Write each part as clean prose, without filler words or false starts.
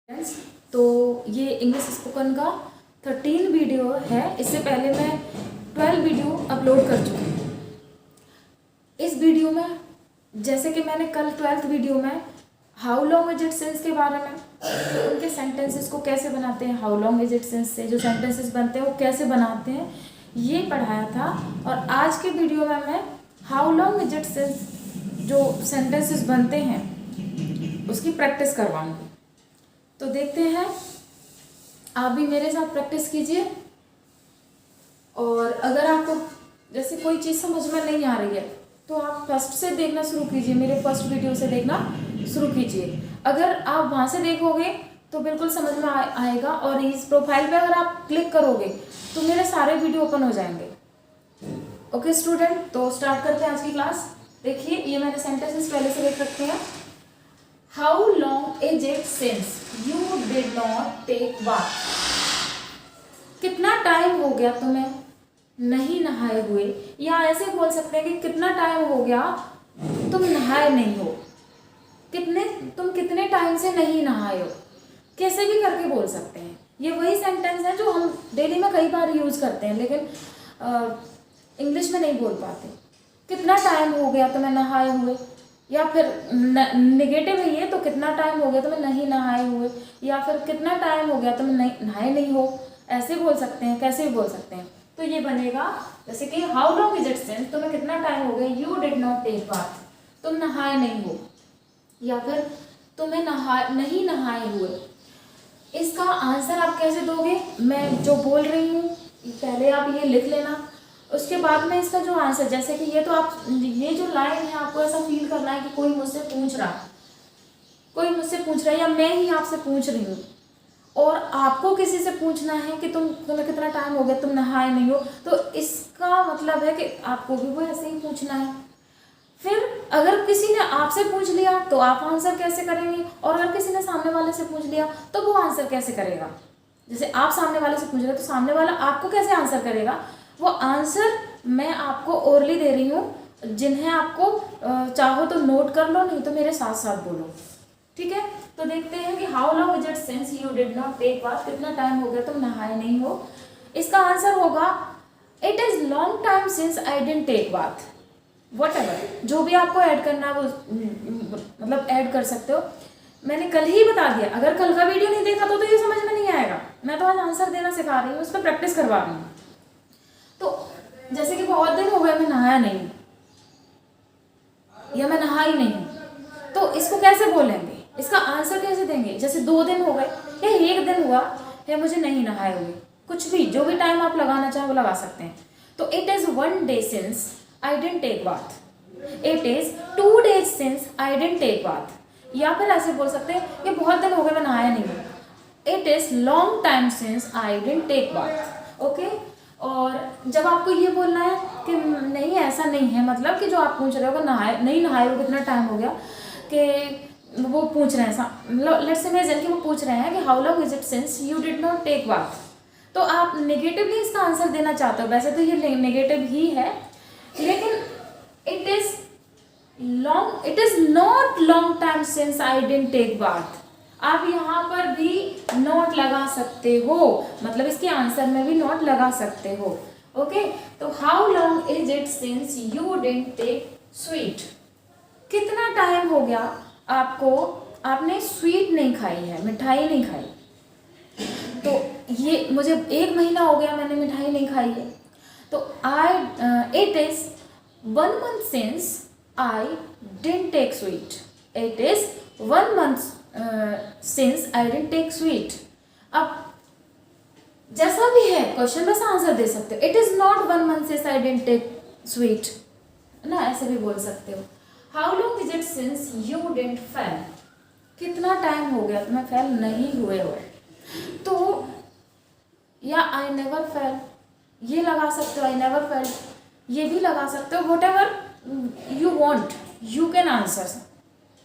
Friends, तो ये English spoken का 13 वीडियो है। इससे पहले मैं 12 वीडियो अपलोड कर चुकी हूँ। इस वीडियो में जैसे कि मैंने कल 12th वीडियो में how long is it since के बारे में, तो उनके सेंटेंसेस को कैसे बनाते हैं, how long is it since से जो सेंटेंसेस बनते हैं वो कैसे बनाते हैं, ये पढ़ाया था। और आज के वीडियो में मैं how long is it since जो सेंटेंसेस बनते हैं उसकी प्रैक्टिस करवाऊंगी। तो देखते हैं, आप भी मेरे साथ प्रैक्टिस कीजिए। और अगर आपको जैसे कोई चीज़ समझ में नहीं आ रही है तो आप फर्स्ट से देखना शुरू कीजिए, मेरे फर्स्ट वीडियो से देखना शुरू कीजिए। अगर आप वहाँ से देखोगे तो बिल्कुल समझ में आएगा। और इस प्रोफाइल पे अगर आप क्लिक करोगे तो मेरे सारे वीडियो ओपन हो जाएंगे। ओके स्टूडेंट, तो स्टार्ट करते हैं आज की क्लास। देखिए, ये मैंने सेंटेंसेस पहले से लिख रखे हैं। How long is it since you did not take bath. कितना टाइम हो गया तुम्हें नहीं नहाए हुए, या ऐसे बोल सकते हैं कि कितना टाइम हो गया तुम नहाए नहीं हो। तुम कितने टाइम से नहीं नहाए हो, कैसे भी करके बोल सकते हैं। ये वही सेंटेंस है जो हम डेली में कई बार यूज करते हैं, लेकिन इंग्लिश में नहीं बोल पाते। कितना टाइम हो गया तुम्हें नहाए हुए, या फिर नेगेटिव है ये, तो कितना टाइम हो गया तुम्हें नहीं नहाए हुए, या फिर कितना टाइम हो गया तुम नहाए नहीं हो, ऐसे बोल सकते हैं, कैसे भी बोल सकते हैं। तो ये बनेगा जैसे कि how long is it since तुम्हें कितना टाइम हो गया you did not take bath, तुम नहाए नहीं हो, या फिर तुम्हें नहीं नहाए हुए। इसका आंसर आप कैसे दोगे, मैं जो बोल रही हूँ पहले आप ये लिख लेना। उसके बाद में इसका जो आंसर, जैसे कि ये तो आप ये जो लाइन है आपको ऐसा फील करना है कि कोई मुझसे पूछ रहा है या मैं ही आपसे पूछ रही हूँ, और आपको किसी से पूछना है कि तुम्हें कितना टाइम हो गया तुम नहाए नहीं हो। तो इसका मतलब है कि आपको भी वो ऐसे ही पूछना है। फिर अगर किसी ने आपसे पूछ लिया तो आप आंसर कैसे करेंगे, और अगर किसी ने सामने वाले से पूछ लिया तो वो आंसर कैसे करेगा। जैसे आप सामने वाले से पूछ रहे हो तो सामने वाला आपको कैसे आंसर करेगा, वो आंसर मैं आपको ओरली दे रही हूँ। जिन्हें आपको चाहो तो नोट कर लो, नहीं तो मेरे साथ साथ बोलो, ठीक है। तो देखते हैं कि how long is it since you did not take bath, कितना टाइम हो गया तुम नहाए नहीं हो। इसका आंसर होगा it is long time since I didn't take bath. Whatever, जो भी आपको ऐड करना है वो मतलब ऐड कर सकते हो। मैंने कल ही बता दिया, अगर कल का वीडियो नहीं देखा तो ये समझ में नहीं आएगा। मैं तो आज आंसर देना सिखा रही हूँ, उस पर प्रैक्टिस करवा रही हूँ। तो जैसे कि बहुत दिन हो गए मैं नहाया नहीं, या मैं नहा ही नहीं हूँ, तो इसको कैसे बोलेंगे, इसका आंसर कैसे देंगे। जैसे 2 दिन हो गए या 1 दिन हुआ या मुझे नहीं नहाए हुए, कुछ भी जो भी टाइम आप लगाना चाहें वो लगा सकते हैं। तो it is 1 day since I didn't take bath, it is 2 days since I didn't take bath, या फिर ऐसे बोल सकते हैं कि बहुत दिन हो गए मैं नहाया नहीं हूँ, it is long time since I didn't take bath. Okay, और जब आपको ये बोलना है कि नहीं ऐसा नहीं है, मतलब कि जो आप पूछ रहे हो नहीं नहाए हो कितना टाइम हो गया, कि वो पूछ रहे हैं, लेट्स इमेजिन कि वो पूछ रहे हैं कि how long is it since you did not take bath, तो आप नेगेटिवली इसका आंसर देना चाहते हो। वैसे तो ये नेगेटिव ही है, लेकिन it is not long time since I didn't take bath. आप यहाँ पर भी नोट लगा सकते हो, मतलब इसके आंसर में भी नोट लगा सकते हो। ओके, तो how long is it since you didn't take sweet. कितना टाइम हो गया आपने स्वीट नहीं खाई है, मिठाई नहीं खाई। तो ये मुझे 1 महीना हो गया मैंने मिठाई नहीं खाई है, तो it is 1 month since I didn't take sweet. It is 1 month since I didn't take sweet. अब जैसा भी है क्वेश्चन वैसा आंसर दे सकते हो। It is not 1 month since I didn't take sweet ना, ऐसे भी बोल सकते हो। How long is it since you didn't fail. कितना टाइम हो गया तुम्हें फेल नहीं हुए हो, तो या आई नेवर फेल ये लगा सकते हो, आई नेवर फेल ये भी लगा सकते हो। Whatever you want you can answer.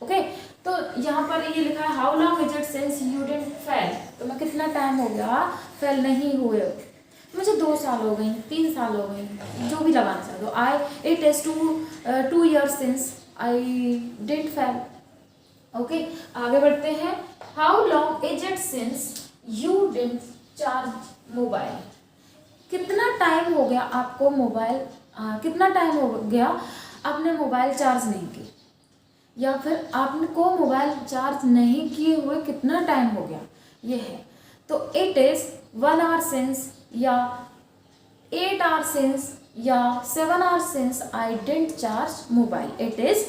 Okay, तो यहाँ पर ये लिखा है how long is it since you didn't fail, तो मैं कितना टाइम हो गया फेल नहीं हुए हो। मुझे 2 साल हो गई, 3 साल हो गई, जो भी लगाना चाहते हो। It is 2 years since I didn't fail. Okay, आगे बढ़ते हैं। How long is it since you didn't charge mobile? कितना टाइम हो गया आपको मोबाइल कितना टाइम हो गया आपने मोबाइल चार्ज नहीं की, या फिर आपको मोबाइल चार्ज नहीं किए हुए कितना टाइम हो गया, ये है। तो इट इज़ 1 आवर सिंस, या 8 आवर सिंस, या 7 hour since I didn't charge mobile. It is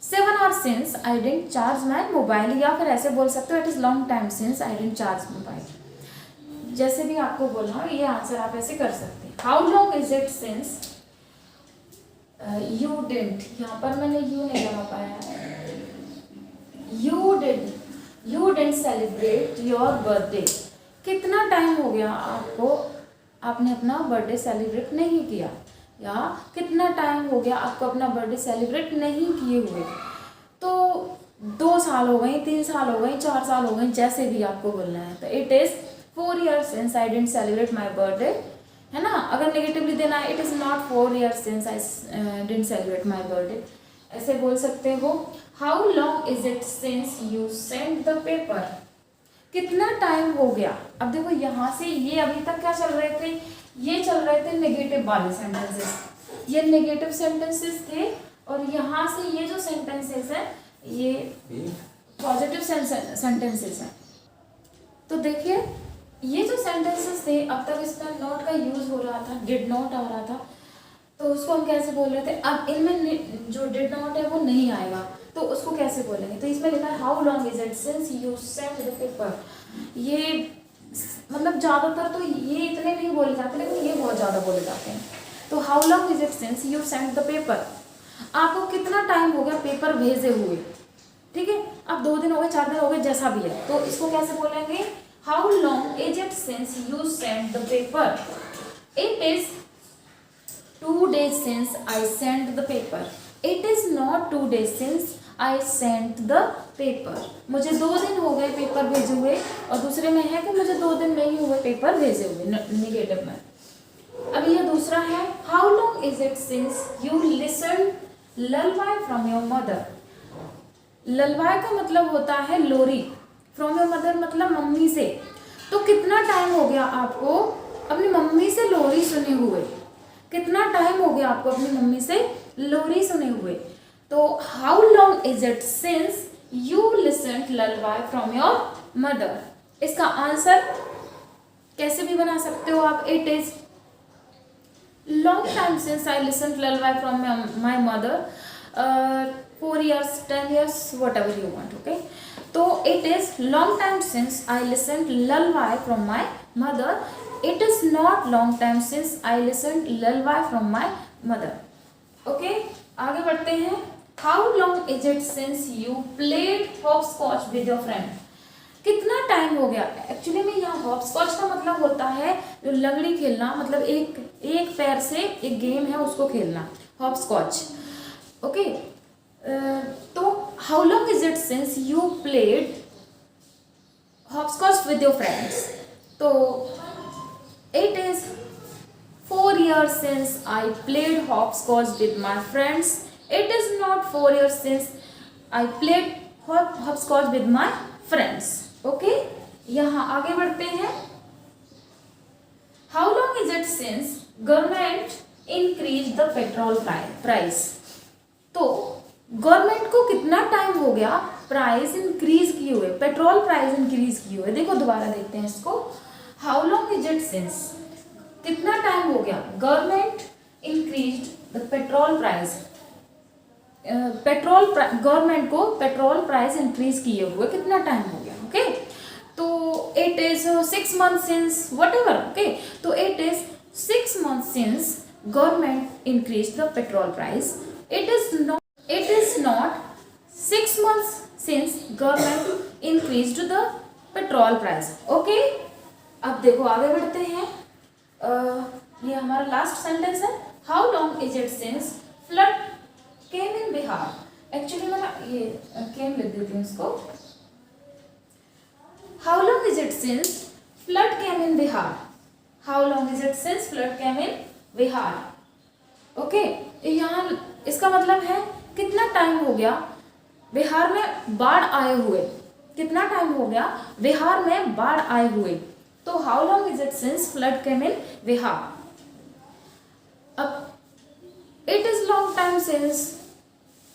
7 hour since I didn't charge my mobile, या फिर ऐसे बोल सकते हो it is long time since I didn't charge mobile. जैसे भी आपको बोलना हो ये आंसर आप ऐसे कर सकते हैं। How long is it since you didn't, यहाँ पर मैंने यू नहीं लगा पाया है, you didn't celebrate your birthday. कितना टाइम हो गया आपको आपने अपना बर्थडे सेलिब्रेट नहीं किया, या कितना टाइम हो गया आपको अपना बर्थडे सेलिब्रेट नहीं किए हुए। तो 2 साल हो गए, 3 साल हो गए, 4 साल हो गए, जैसे भी आपको बोलना है। तो it is 4 years since I didn't celebrate my birthday, है ना। अगर नेगेटिवली देना है, it is not 4 years since I didn't celebrate my birthday, ऐसे बोल सकते हो। How long is it since you send the paper? कितना टाइम हो गया। अब देखो यहाँ से ये अभी तक क्या चल रहे थे, ये चल रहे थे नेगेटिव वाले सेंटेंसेस, ये नेगेटिव सेंटेंसेस थे, और यहाँ से ये जो सेंटेंसेस हैं ये पॉजिटिव सेंटेंसेस हैं। तो देखिए ये जो सेंटेंसेस थे अब तक इसमें नॉट का यूज हो रहा था, डिड नॉट आ रहा था, तो उसको हम कैसे बोल रहे थे। अब इनमें जो डिड नॉट है वो नहीं आएगा, तो उसको कैसे बोलेंगे। तो इसमें लिखा है how long is it since you sent the paper. ये मतलब ज़्यादातर तो ये इतने नहीं बोले जाते, लेकिन ये बहुत ज़्यादा बोले जाते हैं। तो how long is it since you sent the paper, आपको कितना टाइम हो गया पेपर भेजे हुए, ठीक है। अब 2 दिन हो गए, 4 दिन हो गए, जैसा भी है, तो इसको कैसे बोलेंगे। How long is it since you sent the paper? It is 2 days since I sent the paper. It is not 2 days since I sent the paper. मुझे 2 दिन हो गए पेपर भेजे हुए, और दूसरे में है कि मुझे 2 दिन नहीं हुए पेपर भेजे हुए, निगेटिव में। अब ये दूसरा है how long is it since you listen lullaby from your mother. Lullaby का मतलब होता है लोरी, फ्रॉम योर मदर मतलब मम्मी से। तो कितना टाइम हो गया आपको अपनी मम्मी से लोरी सुने हुए, कितना टाइम हो गया आपको अपनी मम्मी से लोरी सुने हुए। तो how long is it since you listened lullaby from your mother. इसका आंसर कैसे भी बना सकते हो आप। It is long time since I listened lullaby from my mother, 4 years, 10 years, whatever you want, okay. तो it is long time since I listened lullaby from my mother. It is not long time since I listened lullaby from my mother. Okay, आगे बढ़ते हैं। How long is it since you played hopscotch with your friend? कितना time हो गया। Actually में यहाँ hopscotch का मतलब होता है जो लंगड़ी खेलना, मतलब एक पैर से एक गेम है उसको खेलना, हॉपस्कॉच, ओके। तो how long is it since you played hopscotch with your friends? तो it is 4 years since I played hopscotch with my friends. It is not 4 years since I played hopscotch with my friends. Okay? यहाँ आगे बढ़ते हैं। How long is it since government increased the petrol price? तो government को कितना time हो गया price increase किए हुए, पेट्रोल प्राइस इंक्रीज किए हुए। देखो दोबारा देखते हैं इसको। How long is it since, कितना टाइम हो गया government increased the petrol price, government को पेट्रोल प्राइस इंक्रीज किए हुए कितना टाइम हो गया, ओके। तो it is 6 months since whatever, okay. तो it is 6 months since government increase the petrol price. It is not 6 months since government increased the petrol price. Okay? अब देखो आगे बढ़ते हैं। ये हमारा लास्ट सेंटेंस है। How long is it since flood came in Bihar? Actually मैं ये came लिख देती हूँ इसको। How long is it since flood came in Bihar? How long is it since flood came in Bihar? Okay? यहाँ इसका मतलब है कितना टाइम हो गया बिहार में बाढ़ आए हुए, कितना टाइम हो गया बिहार में बाढ़ आए हुए? तो how long is it since flood came in Bihar? अब it is long time since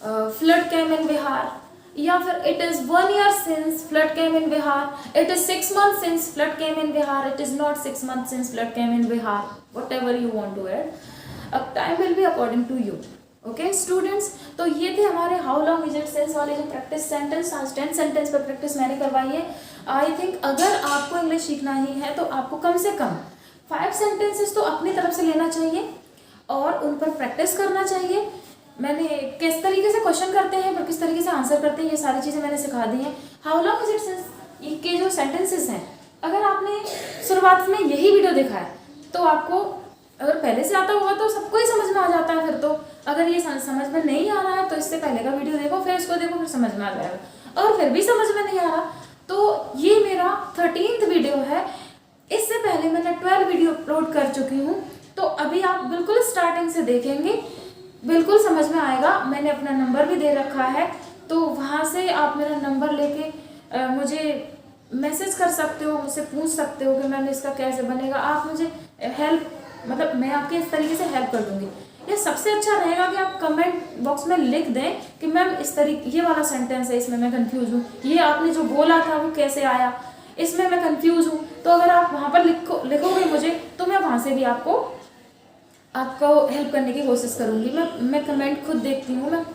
flood came in Bihar, या फिर it is 1 year since flood came in Bihar, it is 6 months since flood came in Bihar, it is not 6 months since flood came in Bihar, whatever you want to add. अब time will be according to you. Okay students, तो ये थे हमारे how long is it since वाले जो practice sentence. आज 10 sentence पर practice मैंने करवाई है. आई थिंक अगर आपको इंग्लिश सीखना ही है तो आपको कम से कम 5 सेंटेंसेस तो अपनी तरफ से लेना चाहिए और उन पर प्रैक्टिस करना चाहिए. मैंने किस तरीके से क्वेश्चन करते हैं और किस तरीके से आंसर करते हैं ये सारी चीज़ें मैंने सिखा दी हैं. How long is it since के जो सेंटेंसेस हैं, अगर आपने शुरुआत में यही वीडियो देखा है तो आपको अगर पहले से आता होगा तो सबको ही समझ में आ जाता है. फिर तो अगर ये समझ में नहीं आ रहा है तो इससे पहले का वीडियो देखो, फिर इसको देखो, फिर समझ में आ जाएगा. और फिर भी समझ में नहीं आ रहा तो ये मेरा 13th वीडियो है. इससे पहले मैंने 12 वीडियो अपलोड कर चुकी हूँ. तो अभी आप बिल्कुल स्टार्टिंग से देखेंगे, बिल्कुल समझ में आएगा. मैंने अपना नंबर भी दे रखा है, तो वहाँ से आप मेरा नंबर लेके मुझे मैसेज कर सकते हो, मुझसे पूछ सकते हो कि मैम इसका कैसे बनेगा. आप मुझे हेल्प, मतलब मैं आपके इस तरीके से हेल्प कर दूँगी. ये सबसे अच्छा रहेगा कि आप कमेंट बॉक्स में लिख दें कि मैम इस तरीके ये वाला सेंटेंस है, इसमें मैं कंफ्यूज हूँ, ये आपने जो बोला था वो कैसे आया, इसमें मैं कंफ्यूज हूँ. तो अगर आप वहाँ पर लिखोगे मुझे तो मैं वहाँ से भी आपको हेल्प करने की कोशिश करूँगी. मैं कमेंट खुद देखती हूँ, मैं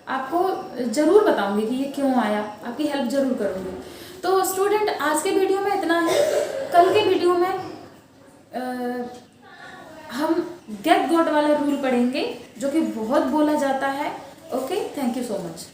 आपको ज़रूर बताऊँगी कि ये क्यों आया, आपकी हेल्प ज़रूर करूँगी. तो स्टूडेंट आज के वीडियो में इतना ही. कल के वीडियो में हम गेट गॉट वाला रूल पढ़ेंगे जो कि बहुत बोला जाता है. Okay, thank you so much.